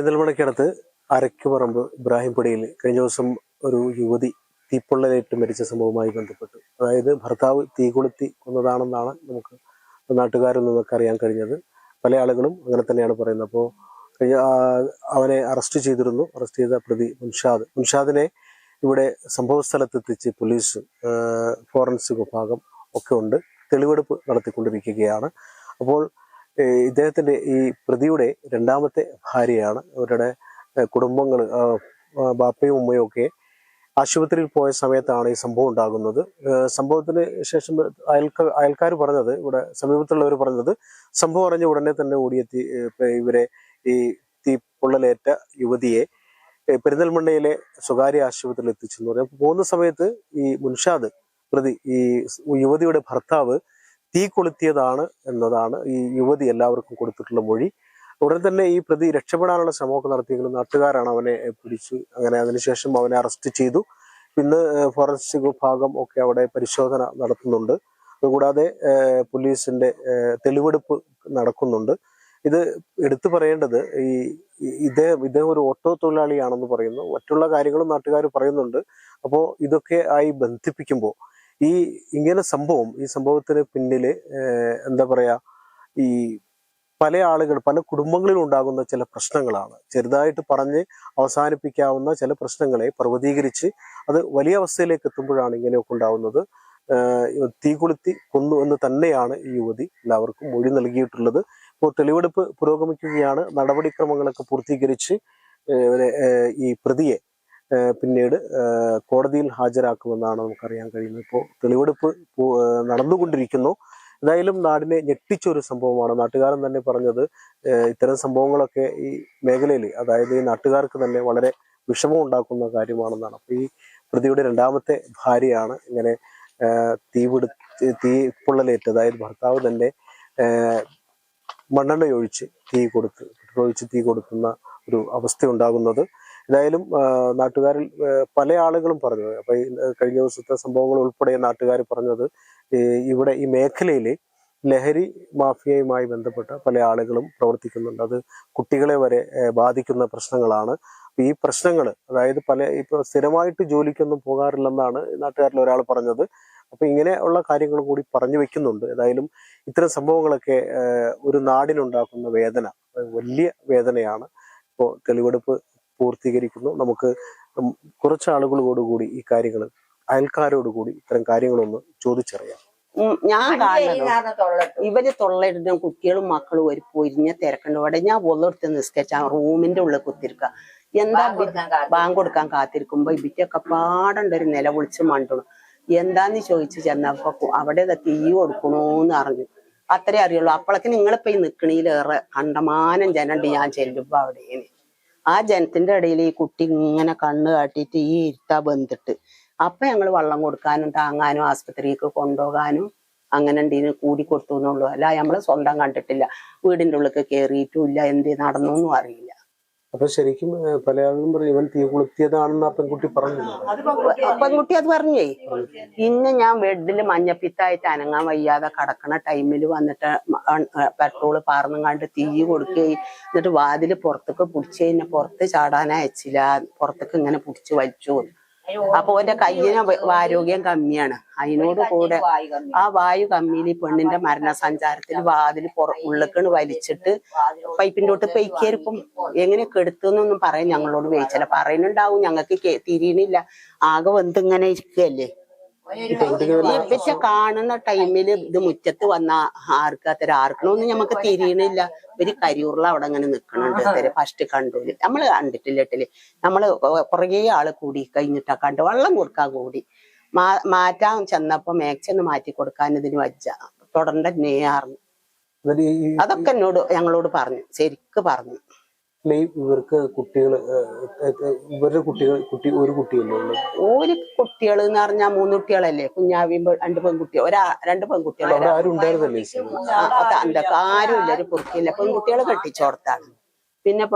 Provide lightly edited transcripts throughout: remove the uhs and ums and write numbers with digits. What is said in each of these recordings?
പെരിന്തൽമണ്ണയ്ക്കടുത്ത് അരക്കുപറമ്പ് ഇബ്രാഹിംപടിയിൽ കഴിഞ്ഞ ദിവസം ഒരു യുവതി തീപ്പൊള്ളലേറ്റ് മരിച്ച സംഭവവുമായി ബന്ധപ്പെട്ടു. അതായത് ഭർത്താവ് തീ കൊളുത്തി കൊന്നതാണെന്നാണ് നമുക്ക് നാട്ടുകാരിൽ നിന്നൊക്കെ അറിയാൻ കഴിഞ്ഞത്. പല ആളുകളും അങ്ങനെ തന്നെയാണ് പറയുന്നത്. അപ്പോൾ അവനെ അറസ്റ്റ് ചെയ്തിരുന്നു. അറസ്റ്റ് ചെയ്ത പ്രതി മുൻഷാദിനെ ഇവിടെ സംഭവ സ്ഥലത്തെത്തിച്ച് പോലീസ്, ഫോറൻസിക് വിഭാഗം ഒക്കെ ഉണ്ട്, തെളിവെടുപ്പ് നടത്തിക്കൊണ്ടിരിക്കുകയാണ്. അപ്പോൾ ഇദ്ദേഹത്തിന്റെ ഈ പ്രതിയുടെ രണ്ടാമത്തെ ഭാര്യയാണ്. അവരുടെ കുടുംബങ്ങൾ, ബാപ്പയും ഉമ്മയും ഒക്കെ ആശുപത്രിയിൽ പോയ സമയത്താണ് ഈ സംഭവം ഉണ്ടാകുന്നത്. സംഭവത്തിന് ശേഷം അയൽക്കാർ പറഞ്ഞത്, ഇവിടെ സമീപത്തുള്ളവർ പറഞ്ഞത്, സംഭവം അറിഞ്ഞ ഉടനെ തന്നെ ഓടിയെത്തി ഇവരെ ഈ തീപ്പൊള്ളലേറ്റ യുവതിയെ പെരിന്തൽമണ്ണയിലെ സ്വകാര്യ ആശുപത്രിയിൽ എത്തിച്ചെന്ന് പറഞ്ഞു. പോകുന്ന സമയത്ത് ഈ മുൻഷാദ് പ്രതി, ഈ യുവതിയുടെ ഭർത്താവ് തീ കൊളുത്തിയതാണ് എന്നതാണ് ഈ യുവതി എല്ലാവർക്കും കൊടുത്തിട്ടുള്ള മൊഴി. ഉടൻ തന്നെ ഈ പ്രതി രക്ഷപ്പെടാനുള്ള ശ്രമമൊക്കെ നടത്തിയെങ്കിലും നാട്ടുകാരാണ് അവനെ പിടിച്ചു. അങ്ങനെ അതിനുശേഷം അവനെ അറസ്റ്റ് ചെയ്തു. ഇന്ന് ഫോറൻസിക് വിഭാഗം ഒക്കെ അവിടെ പരിശോധന നടത്തുന്നുണ്ട്. അതുകൂടാതെ പോലീസിന്റെ തെളിവെടുപ്പ് നടക്കുന്നുണ്ട്. ഇത് എടുത്തു പറയേണ്ടത്, ഇദ്ദേഹം ഒരു ഓട്ടോ തൊഴിലാളിയാണെന്ന് പറയുന്നു. മറ്റുള്ള കാര്യങ്ങളും നാട്ടുകാർ പറയുന്നുണ്ട്. അപ്പോൾ ഇതൊക്കെ ആയി ബന്ധിപ്പിക്കുമ്പോൾ ഈ സംഭവത്തിന് പിന്നില് എന്താ പറയാ, ഈ പല ആളുകൾ, പല കുടുംബങ്ങളിലും ഉണ്ടാകുന്ന ചില പ്രശ്നങ്ങളാണ്. ചെറുതായിട്ട് പറഞ്ഞ് അവസാനിപ്പിക്കാവുന്ന ചില പ്രശ്നങ്ങളെ പർവ്വതീകരിച്ച് അത് വലിയ അവസ്ഥയിലേക്ക് എത്തുമ്പോഴാണ് ഇങ്ങനെയൊക്കെ ഉണ്ടാവുന്നത്. തീ കൊളുത്തി കൊന്നു എന്ന് തന്നെയാണ് ഈ യുവതി എല്ലാവർക്കും മൊഴി നൽകിയിട്ടുള്ളത്. ഇപ്പോൾ തെളിവെടുപ്പ് പുരോഗമിക്കുകയാണ്. നടപടിക്രമങ്ങളൊക്കെ പൂർത്തീകരിച്ച് ഈ പ്രതിയെ പിന്നീട് കോടതിയിൽ ഹാജരാക്കുമെന്നാണ് നമുക്കറിയാൻ കഴിയുന്നത്. ഇപ്പോൾ തെളിവെടുപ്പ് നടന്നുകൊണ്ടിരിക്കുന്നു. എന്തായാലും നാടിനെ ഞെട്ടിച്ചൊരു സംഭവമാണ്. നാട്ടുകാരൻ തന്നെ പറഞ്ഞത്, ഇത്തരം സംഭവങ്ങളൊക്കെ ഈ മേഖലയിൽ, അതായത് ഈ നാട്ടുകാർക്ക് തന്നെ വളരെ വിഷമം കാര്യമാണെന്നാണ്. അപ്പൊ ഈ പ്രതിയുടെ രണ്ടാമത്തെ ഭാര്യയാണ് ഇങ്ങനെ തീപ്പൊള്ളലേറ്റ്, അതായത് ഭർത്താവ് തന്നെ മണ്ണെണ്ണ ഒഴിച്ച് പെട്രോൾ ഒഴിച്ച് തീ കൊടുക്കുന്ന ഒരു അവസ്ഥ ഉണ്ടാകുന്നത്. ഏതായാലും നാട്ടുകാരിൽ പല ആളുകളും പറഞ്ഞത്, അപ്പൊ ഈ കഴിഞ്ഞ ദിവസത്തെ സംഭവങ്ങൾ ഉൾപ്പെടെ നാട്ടുകാർ പറഞ്ഞത്, ഇവിടെ ഈ മേഖലയിൽ ലഹരി മാഫിയയുമായി ബന്ധപ്പെട്ട പല ആളുകളും പ്രവർത്തിക്കുന്നുണ്ട്. അത് കുട്ടികളെ വരെ ബാധിക്കുന്ന പ്രശ്നങ്ങളാണ്. ഈ പ്രശ്നങ്ങൾ, അതായത് ഇപ്പൊ സ്ഥിരമായിട്ട് ജോലിക്കൊന്നും പോകാറില്ലെന്നാണ് നാട്ടുകാരിൽ ഒരാൾ പറഞ്ഞത്. അപ്പൊ ഇങ്ങനെ ഉള്ള കാര്യങ്ങൾ കൂടി പറഞ്ഞു വെക്കുന്നുണ്ട്. ഏതായാലും ഇത്തരം സംഭവങ്ങളൊക്കെ ഒരു നാടിനുണ്ടാക്കുന്ന വേദന വലിയ വേദനയാണ്. ഇപ്പോൾ തെളിവെടുപ്പ് പൂർത്തീകരിക്കുന്നു. നമുക്ക് കുറച്ച് ആളുകളോടുകൂടി ഈ കാര്യങ്ങൾ, അയൽക്കാരോടുകൂടി ഇത്തരം കാര്യങ്ങളൊന്ന് ചോദിച്ചറിയാം. ഞാൻ കാണുന്നത് ഇവര് തൊള്ളയിടുന്ന കുട്ടികളും മക്കളും ഒരു പൊരിഞ്ഞ തിരക്കുണ്ട്. ഇവിടെ ഞാൻ ഒന്നെടുത്ത് നിസ്കരിച്ച റൂമിന്റെ ഉള്ളിൽ കുത്തിരിക്ക. എന്താ ബാങ്ക് കൊടുക്കാൻ കാത്തിരിക്കുമ്പോ ഇവിറ്റൊക്കെ പാടണ്ട ഒരു നില വിളിച്ച് മണ്ടണം. എന്താന്ന് ചോദിച്ചു ചെന്നപ്പോ അവിടെ തീ കൊടുക്കണോന്ന് അറിഞ്ഞു. അത്രേ അറിയുള്ളൂ. അപ്പോഴേക്ക് നിങ്ങളിപ്പോ ഈ നിക്കണീലേറെ കണ്ടമാനം ജനണ്ട്. ഞാൻ ചെല്ലുമ്പോ അവിടെ ആ ജനത്തിന്റെ ഇടയിൽ ഈ കുട്ടി ഇങ്ങനെ കണ്ണ് കാട്ടിയിട്ട് ഈ ഇരുത്താ ബന്ധിട്ട്, അപ്പൊ ഞങ്ങള് വെള്ളം കൊടുക്കാനും താങ്ങാനും ആസ്പത്രിക്ക് കൊണ്ടുപോകാനും അങ്ങനെ ഉണ്ടീന് കൂടി കൊടുത്തു എന്നുള്ളൂ. അല്ല നമ്മള് സ്വന്തം കണ്ടിട്ടില്ല, വീടിന്റെ ഉള്ളിൽ കയറിയിട്ടും ഇല്ല, എന്ത് നടന്നൊന്നും അറിയില്ല. അപ്പൊ ശരിക്കും പല ആളുകളും പറയും ഇവൻ തീ കൊളുത്തിയതാണെന്ന് ആ പെൺകുട്ടി പറഞ്ഞു. പെൺകുട്ടി അത് പറഞ്ഞേ. പിന്നെ ഞാൻ ബെഡില് മഞ്ഞപ്പിത്തായിട്ട് അനങ്ങാൻ വയ്യാതെ കിടക്കണ ടൈമിൽ വന്നിട്ട് പെട്രോള് പാർന്നും കണ്ട് തീ കൊടുക്കുകയും എന്നിട്ട് വാതില് പുറത്തേക്ക് പിടിച്ച് കഴിഞ്ഞാൽ പുറത്ത് ചാടാൻ അയച്ചില്ല, പുറത്തേക്ക് ഇങ്ങനെ പിടിച്ച് വലിച്ചു. അപ്പൊ ഓന്റെ കയ്യിന് ആരോഗ്യം കമ്മിയാണ്. അതിനോട് കൂടെ ആ വായു കമ്മിയിൽ ഈ പെണ്ണിന്റെ മരണസഞ്ചാരത്തിൽ വാതിൽ ഉള്ളിക്കണ് വലിച്ചിട്ട് പൈപ്പിന്റെ തൊട്ട് പെയ്ക്കായിരിക്കും. എങ്ങനെ കെടുത്തുന്നൊന്നും പറയാൻ ഞങ്ങളോട് വേയിച്ചല്ല. പറയുന്നുണ്ടാവും, ഞങ്ങൾക്ക് തിരിയണില്ല, ആകെ വന്നിങ്ങനെ ഇരിക്കുകയല്ലേ. ഇവറ്റ കാണുന്ന ടൈമില് ഇത് മുറ്റത്ത് വന്ന ആർക്കണോന്നും ഞമ്മക്ക് തിരിയണില്ല. ഒരു കരിയൂറിൽ അവിടെ അങ്ങനെ നിക്കണുണ്ട്. ഫസ്റ്റ് കണ്ടൂല് നമ്മള് കണ്ടിട്ടില്ലട്ടില്. നമ്മള് കുറേ ആള് കൂടി കഴിഞ്ഞിട്ടാ കണ്ട് വെള്ളം കൊടുക്കാൻ കൂടി മാറ്റാൻ ചെന്നപ്പോ മാക്സിന്ന് മാറ്റി കൊടുക്കാൻ ഇതിന് വജ്ജ തുടരണ്ട നെയ്യാർന്നു. അതൊക്കെ ഞങ്ങളോട് പറഞ്ഞു, ശരിക്ക് പറഞ്ഞു. ഇവർക്ക് ഒരു കുട്ടികൾ എന്ന് പറഞ്ഞാൽ 3 കുട്ടികളല്ലേ. കുഞ്ഞാവിയും 2 പെൺകുട്ടികൾ, 2 പെൺകുട്ടികൾ. തന്തൊക്കെ ആരും ഇല്ല, ഒരു കുറുക്കില്ല. പെൺകുട്ടികളെ കെട്ടിച്ചോർത്താണ്. പിന്നെ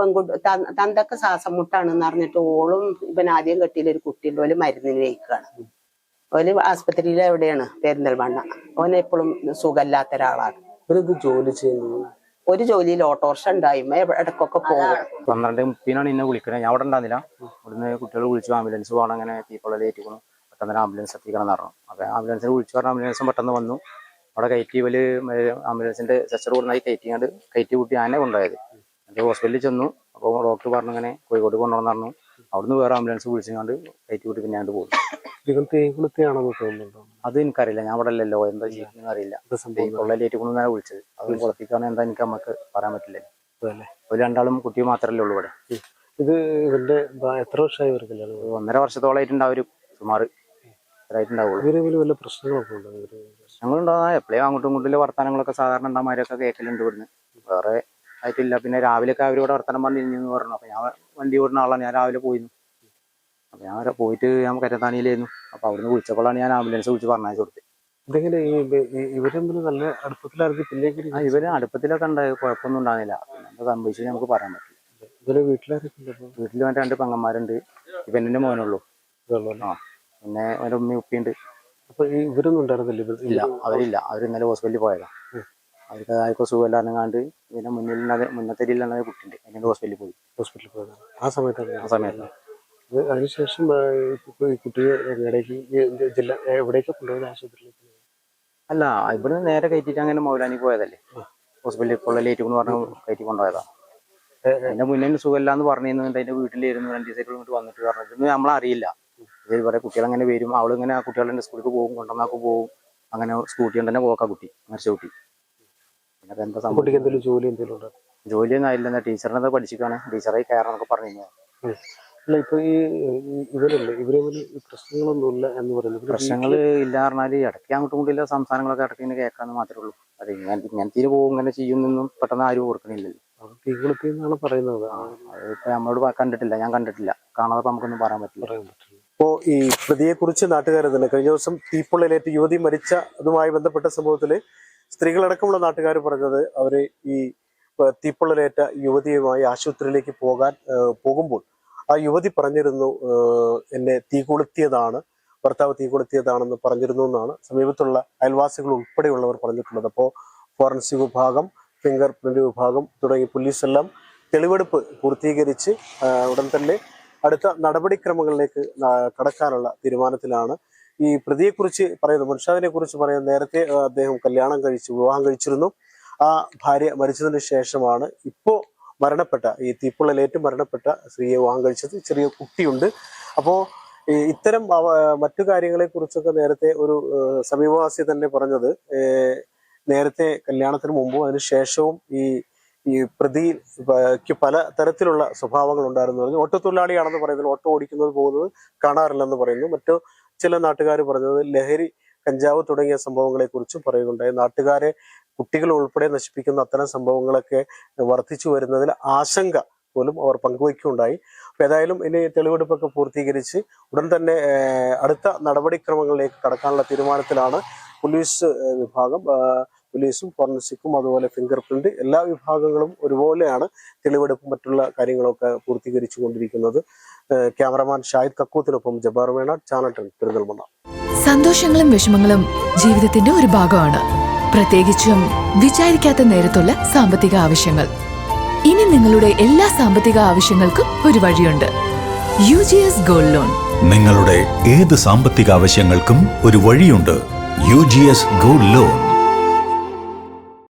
തന്തൊക്കെ ശ്വാസം മുട്ടാണെന്ന് പറഞ്ഞിട്ട് ഓളും ഇവൻ ആദ്യം കെട്ടിയില്ല ഒരു കുട്ടിയുണ്ട്. ഓല് മരുന്നിന് വയ്ക്കുകയാണ്. ഓല് ആസ്പത്രിയിൽ എവിടെയാണ്, പെരിന്തൽമണ്ണ. ഓനെപ്പോഴും സുഖമില്ലാത്ത ഒരാളാണ്. ജോലി ചെയ്യുന്നത് ഒരു ജോലിയിൽ ഓട്ടോറിക്ഷ ഉണ്ടായിമ്മ ഇടക്കൊക്കെ പോകും. 12:30 എന്നെ വിളിക്കണേ. ഞാൻ അവിടെ ഉണ്ടായിരുന്നില്ല. ഇവിടുന്ന് കുട്ടികൾ വിളിച്ചു ആംബുലൻസ് പോകണം, അങ്ങനെ തീപ്പൊള്ളലേറ്റിക്കണം, പെട്ടെന്ന് ആംബുലൻസ് എത്തിക്കണം എന്ന് പറഞ്ഞു. അപ്പൊ ആംബുലൻസിന് വിളിച്ചു പറഞ്ഞ ആംബുലൻസും പെട്ടെന്ന് വന്നു. അവിടെ കയറ്റി ഇവര് ആംബുലൻസിന്റെ സെച്ചർ കൂടുന്നായി കയറ്റി കൂട്ടി ആനെ കൊണ്ടുപോയത്. എന്നിട്ട് ഹോസ്പിറ്റലിൽ ചെന്നു. അപ്പോൾ ഡോക്ടർ പറഞ്ഞു ഇങ്ങനെ കോഴിക്കോട് കൊണ്ടുപോകണം പറഞ്ഞു. അവിടുന്ന് വേറെ ആംബുലൻസ് വിളിച്ചുകൊണ്ട് കയറ്റി കൂട്ടി പിന്നെ അങ്ങോട്ട് പോകും. അത് എനിക്കറിയില്ല, ഞാൻ അവിടെ അല്ലല്ലോ, എന്താ ചെയ്യുന്ന അറിയില്ല. പൊള്ളലേറ്റിക്കൊണ്ടാണ് വിളിച്ചത്. അത് കുളപ്പിക്കാണ് എന്താ എനിക്ക് നമുക്ക് പറയാൻ പറ്റില്ല. ഒരു രണ്ടാളും കുട്ടിയും മാത്രമല്ലേ ഉള്ളൂ ഇവിടെ. ഇത് ഇവരുടെ എത്ര വർഷമായി? 1.5 വർഷത്തോളായിട്ടുണ്ടാവും സുമാർ. വല്ല പ്രശ്നങ്ങളൊക്കെ ഞങ്ങളുണ്ടാകുന്ന എപ്പോഴും അങ്ങോട്ടും ഇങ്ങോട്ടും വർത്തമാനങ്ങളൊക്കെ സാധാരണ ഉണ്ടാമാരൊക്കെ കേൾക്കലുണ്ട് ഇവിടുന്ന്. വേറെ ആയിട്ടില്ല. പിന്നെ രാവിലെയൊക്കെ അവരോട് വർത്തമാനം പറഞ്ഞിരുന്നു പറഞ്ഞു. അപ്പൊ ഞാൻ വണ്ടി ഓടുന്ന ആളാണ്. ഞാൻ രാവിലെ പോയിരുന്നു. അപ്പൊ ഞാൻ പോയിട്ട് ഞാൻ കരത്താണിയിലായിരുന്നു. അപ്പൊ അവിടുന്ന് വിളിച്ചപ്പോഴാണ് ഞാൻ ആംബുലൻസ് വിളിച്ച് പറഞ്ഞു കൊടുത്തത്. ഇതെങ്ങനെ ഇവര് നല്ല അടുപ്പത്തിലാക്കി പിന്നേക്ക് ഇവര് അടുപ്പത്തിലൊക്കെ ഉണ്ടായി, കുഴപ്പമൊന്നും ഉണ്ടാകുന്നില്ല. എന്താ സംഭവിച്ചു നമുക്ക് പറയാൻ പറ്റില്ല. ഇവര് വീട്ടിലാരൊക്കെ? വീട്ടിൽ മറ്റേ 2 പെങ്ങന്മാരുണ്ട്. ഇവന്റെ മോനുള്ളൂ. ആ പിന്നെ അവന്റെ ഉമ്മയും ഉപ്പിയുണ്ട്. അപ്പൊ ഇവരൊന്നും ഉണ്ടായിരുന്നില്ല? ഇല്ല, അവരില്ല. അവർ ഇന്നലെ ഹോസ്പിറ്റലിൽ പോയതാ. അവർക്ക് ആർക്കോ സുഖമില്ലാണ്ട് പിന്നെ മുന്നത്തെ രീതിയിലാണ് കുട്ടിയുണ്ട്. അതിന്റെ ഹോസ്പിറ്റലിൽ പോയതാണ്. ആ സമയത്ത് അതിനുശേഷം കുട്ടിയെ എവിടേക്ക് കൊണ്ടുപോയത്? ആശുപത്രിയിലേക്ക്? അല്ല, ഇവിടുന്ന് നേരെ കയറ്റിട്ട് അങ്ങനെ മൗലാനി പോയതല്ലേ. ഹോസ്പിറ്റലിൽ പൊള്ളലേറ്റ് എന്ന് പറഞ്ഞ് കയറ്റി കൊണ്ടുപോയതാ. അതിന്റെ മുന്നേ സുഖമില്ലാന്ന് പറഞ്ഞിരുന്നു. അതിന്റെ വീട്ടിലിരുന്നു 2 ദിവസമായിട്ട് ഇങ്ങോട്ട് വന്നിട്ട് പറഞ്ഞിട്ട് നമ്മളറിയില്ല. ഇത് ഇവിടെ കുട്ടികളങ്ങനെ വരും, അവളിങ്ങനെ ആ കുട്ടികളുടെ സ്കൂളിലേക്ക് പോകും, കൊണ്ടുവന്നാക്ക് പോകും. അങ്ങനെ സ്കൂട്ടി കൊണ്ട് തന്നെ പോക്കാ കുട്ടി, മരിച്ച കുട്ടി. പിന്നെ എന്താ സംഭവം? ജോലിയൊന്നും ആയില്ല. ടീച്ചറിനെ പഠിച്ചിട്ടാണ്, ടീച്ചറായി കയറാന്നൊക്കെ പറഞ്ഞു. അല്ല, ഇപ്പൊ ഇവരെ പ്രശ്നങ്ങളൊന്നുമില്ല എന്ന് പറയുന്നത്? പ്രശ്നങ്ങൾ ഇല്ല പറഞ്ഞാല് ഇടയ്ക്ക് അങ്ങോട്ടും ഇങ്ങോട്ടില്ല സംസാരങ്ങളൊക്കെ ഇടയ്ക്ക് ഇങ്ങനെ കേൾക്കാന്ന് മാത്രമേ ഉള്ളൂ. അത് ഇങ്ങനത്തെ പോകും ഇങ്ങനെ ചെയ്യുന്നൊന്നും പെട്ടെന്ന് ആരും ഓർക്കണില്ലല്ലോ. തീകൊളുത്തിന്നാണ് പറയുന്നത്. അതിപ്പോ നമ്മളോട് കണ്ടിട്ടില്ല, ഞാൻ കണ്ടിട്ടില്ല. കാണാതെ നമുക്കൊന്നും പറയാൻ പറ്റില്ല. ഇപ്പോ ഈ പ്രതിയെ കുറിച്ച് നാട്ടുകാർ തന്നെ കഴിഞ്ഞ ദിവസം തീപ്പൊള്ളലേറ്റ് യുവതി മരിച്ച അതുമായി ബന്ധപ്പെട്ട സംഭവത്തില് സ്ത്രീകളടക്കമുള്ള നാട്ടുകാർ പറഞ്ഞത് അവര് ഈ തീപ്പൊള്ളലേറ്റ യുവതിയുമായി ആശുപത്രിയിലേക്ക് പോകുമ്പോൾ ആ യുവതി പറഞ്ഞിരുന്നു, എന്നെ തീ കൊളുത്തിയതാണ്, ഭർത്താവ് തീ കൊളുത്തിയതാണെന്ന് പറഞ്ഞിരുന്നു എന്നാണ് സമീപത്തുള്ള അയൽവാസികൾ ഉൾപ്പെടെയുള്ളവർ പറഞ്ഞിട്ടുള്ളത്. അപ്പോൾ ഫോറൻസിക് വിഭാഗം, ഫിംഗർ പ്രിന്റ് വിഭാഗം തുടങ്ങി പോലീസെല്ലാം തെളിവെടുപ്പ് പൂർത്തീകരിച്ച് ഉടൻ തന്നെ അടുത്ത നടപടിക്രമങ്ങളിലേക്ക് കടക്കാനുള്ള തീരുമാനത്തിലാണ്. ഈ പ്രതിയെക്കുറിച്ച് പറയുന്നത്, മുർഷാദിനെ കുറിച്ച് പറയുന്നത്, നേരത്തെ അദ്ദേഹം വിവാഹം കഴിച്ചിരുന്നു. ആ ഭാര്യ മരിച്ചതിന് ശേഷമാണ് ഇപ്പോൾ മരണപ്പെട്ട ഈ തീപ്പൊള്ളലേറ്റ് മരണപ്പെട്ട സ്ത്രീയെ വിവാഹം കഴിച്ചത്. ചെറിയ കുട്ടിയുണ്ട്. അപ്പോൾ ഇത്തരം മറ്റു കാര്യങ്ങളെ കുറിച്ചൊക്കെ നേരത്തെ ഒരു സമീപവാസി തന്നെ പറഞ്ഞത്, നേരത്തെ കല്യാണത്തിന് മുമ്പും അതിനുശേഷവും ഈ പ്രതിക്ക് പല തരത്തിലുള്ള സ്വഭാവങ്ങൾ ഉണ്ടായിരുന്നു പറഞ്ഞു. ഓട്ടോ തൊഴിലാളിയാണെന്ന് പറയുന്നത്, ഓട്ടോ ഓടിക്കുന്നത് പോകുന്നത് കാണാറില്ലെന്ന് പറയുന്നു. മറ്റു ചില നാട്ടുകാർ പറഞ്ഞത് ലഹരി, കഞ്ചാവ് തുടങ്ങിയ സംഭവങ്ങളെ കുറിച്ചും പറയുന്നുണ്ടായി. നാട്ടുകാരെ, കുട്ടികൾ ഉൾപ്പെടെ നശിപ്പിക്കുന്ന അത്തരം സംഭവങ്ങളൊക്കെ വർദ്ധിച്ചു വരുന്നതിൽ ആശങ്ക പോലും അവർ പങ്കുവയ്ക്കുകയുണ്ടായി. അപ്പൊ ഏതായാലും ഇനി തെളിവെടുപ്പൊക്കെ പൂർത്തീകരിച്ച് ഉടൻ തന്നെ അടുത്ത നടപടിക്രമങ്ങളിലേക്ക് കടക്കാനുള്ള തീരുമാനത്തിലാണ് പോലീസ് വിഭാഗം. പോലീസും ഫോറൻസിക്കും അതുപോലെ ഫിംഗർ പ്രിന്റ് എല്ലാ വിഭാഗങ്ങളും ഒരുപോലെയാണ് തെളിവെടുപ്പും മറ്റുള്ള കാര്യങ്ങളൊക്കെ പൂർത്തീകരിച്ചു കൊണ്ടിരിക്കുന്നത്. ക്യാമറമാൻ ഷാഹിദ് കക്കൂത്തിനൊപ്പം ജബ്ബാർ വേണാട്, ചാനൽ 10 പെരിന്തൽമണ്ണ. സന്തോഷങ്ങളും വിഷമങ്ങളും ജീവിതത്തിന്റെ ഒരു ഭാഗമാണ്. പ്രത്യേകിച്ചും വിചാരിക്കാത്ത നേരത്തുള്ള സാമ്പത്തിക ആവശ്യങ്ങൾ. ഇനി നിങ്ങളുടെ എല്ലാ സാമ്പത്തിക ആവശ്യങ്ങൾക്കും ഒരു വഴിയുണ്ട്. UGS gold loan. നിങ്ങളുടെ ഏത് സാമ്പത്തിക ആവശ്യങ്ങൾക്കും ഒരു വഴിയുണ്ട്. UGS gold loan.